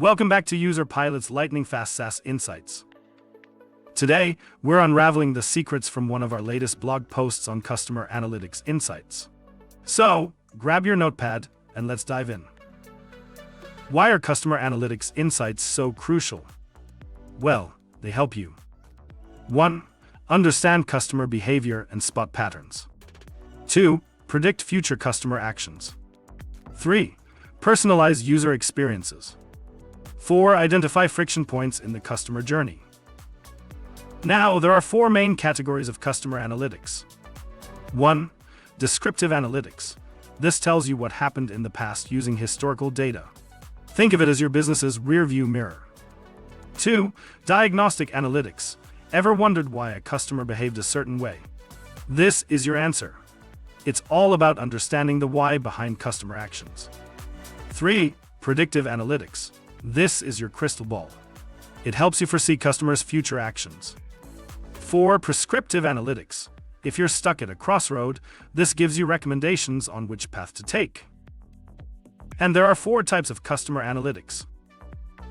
Welcome back to Userpilot's lightning-fast SaaS insights. Today, we're unraveling the secrets from one of our latest blog posts on customer analytics insights. So, grab your notepad and let's dive in. Why are customer analytics insights so crucial? Well, they help you. 1. Understand customer behavior and spot patterns. 2. Predict future customer actions. 3. Personalize user experiences. 4. Identify friction points in the customer journey. Now, there are 4 main categories of customer analytics. 1. Descriptive analytics. This tells you what happened in the past using historical data. Think of it as your business's rearview mirror. 2. Diagnostic analytics. Ever wondered why a customer behaved a certain way? This is your answer. It's all about understanding the why behind customer actions. 3. Predictive analytics. This is your crystal ball. It helps you foresee customers' future actions. 4. Prescriptive analytics. If you're stuck at a crossroad, this gives you recommendations on which path to take. And there are 4 types of customer analytics.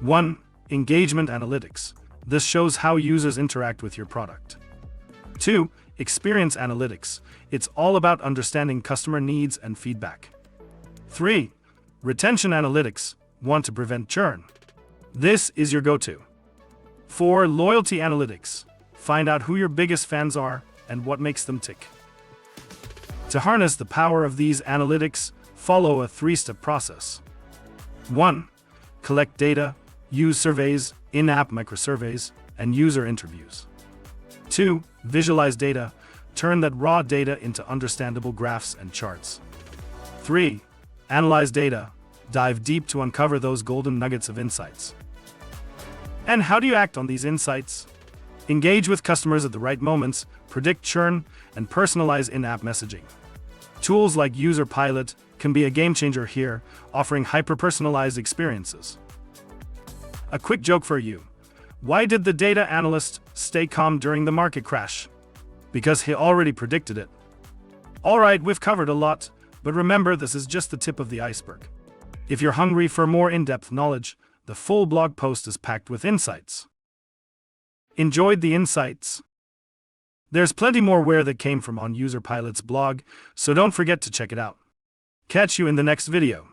1. Engagement analytics. This shows how users interact with your product. 2. Experience analytics. It's all about understanding customer needs and feedback. 3. Retention analytics. Want to prevent churn? This is your go-to. 4. Loyalty analytics. Find out who your biggest fans are and what makes them tick. To harness the power of these analytics, follow a 3-step process. 1. Collect data. Use surveys, in-app microsurveys, and user interviews. 2. Visualize data. Turn that raw data into understandable graphs and charts. 3. Analyze data. Dive deep to uncover those golden nuggets of insights. And how do you act on these insights? Engage with customers at the right moments, predict churn, and personalize in-app messaging. Tools like Userpilot can be a game-changer here, offering hyper-personalized experiences. A quick joke for you. Why did the data analyst stay calm during the market crash? Because he already predicted it. Alright, we've covered a lot, but remember, this is just the tip of the iceberg. If you're hungry for more in-depth knowledge, the full blog post is packed with insights. Enjoyed the insights? There's plenty more where that came from on Userpilot's blog, so don't forget to check it out. Catch you in the next video.